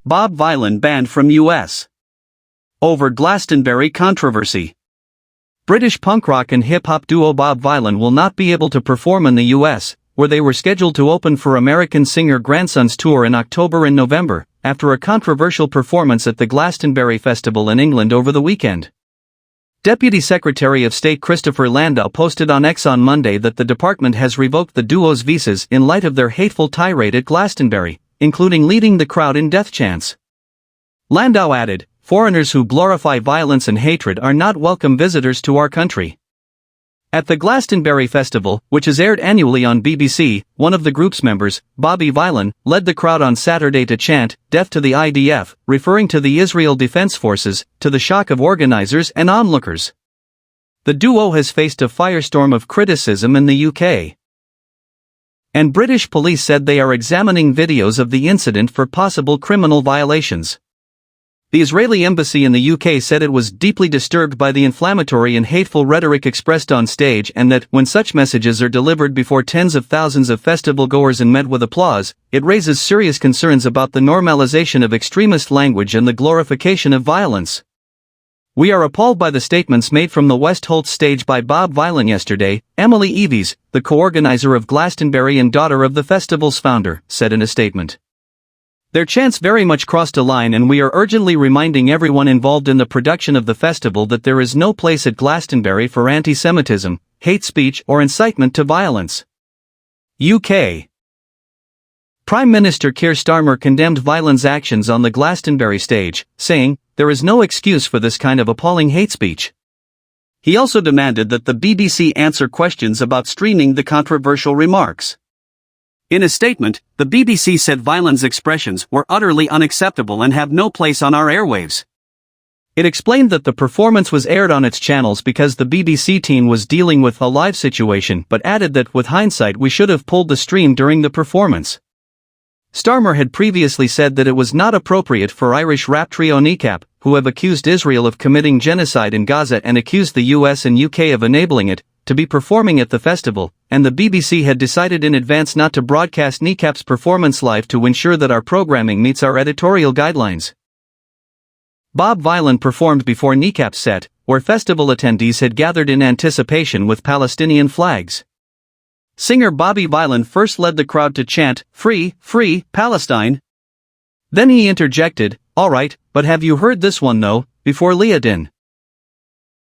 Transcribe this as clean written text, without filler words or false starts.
Bob Vylan banned from US. Over Glastonbury controversy. British punk rock and hip-hop duo Bob Vylan will not be able to perform in the US, where they were scheduled to open for American singer Grandson's tour in October and November, after a controversial performance at the Glastonbury Festival in England over the weekend. Deputy Secretary of State Christopher Landau posted on X on Monday that the department has revoked the duo's visas in light of their hateful tirade at Glastonbury, including leading the crowd in death chants. Landau added, "Foreigners who glorify violence and hatred are not welcome visitors to our country." At the Glastonbury Festival, which is aired annually on BBC, one of the group's members, Bobby Vylan, led the crowd on Saturday to chant, "Death to the IDF," referring to the Israel Defense Forces, to the shock of organizers and onlookers. The duo has faced a firestorm of criticism in the UK. And British police said they are examining videos of the incident for possible criminal violations. The Israeli embassy in the UK said it was deeply disturbed by the inflammatory and hateful rhetoric expressed on stage and that, when such messages are delivered before tens of thousands of festival-goers and met with applause, it raises serious concerns about the normalization of extremist language and the glorification of violence. "We are appalled by the statements made from the West Holtz stage by Bob Vylan yesterday," Emily Eves, the co-organizer of Glastonbury and daughter of the festival's founder, said in a statement. "Their chants very much crossed a line, and we are urgently reminding everyone involved in the production of the festival that there is no place at Glastonbury for anti-Semitism, hate speech or incitement to violence." UK. Prime Minister Keir Starmer condemned Vylan's actions on the Glastonbury stage, saying, "There is no excuse for this kind of appalling hate speech." He also demanded that the BBC answer questions about streaming the controversial remarks. In a statement, the BBC said Vylan's expressions were utterly unacceptable and have no place on our airwaves. It explained that the performance was aired on its channels because the BBC team was dealing with a live situation, but added that with hindsight we should have pulled the stream during the performance. Starmer had previously said that it was not appropriate for Irish rap trio Kneecap, who have accused Israel of committing genocide in Gaza and accused the US and UK of enabling it, to be performing at the festival, and the BBC had decided in advance not to broadcast Kneecap's performance live to ensure that our programming meets our editorial guidelines. Bob Vylan performed before Kneecap's set, where festival attendees had gathered in anticipation with Palestinian flags. Singer Bobby Vylan first led the crowd to chant, "Free, Free, Palestine." Then he interjected, "All right, but have you heard this one though," before Leah Din.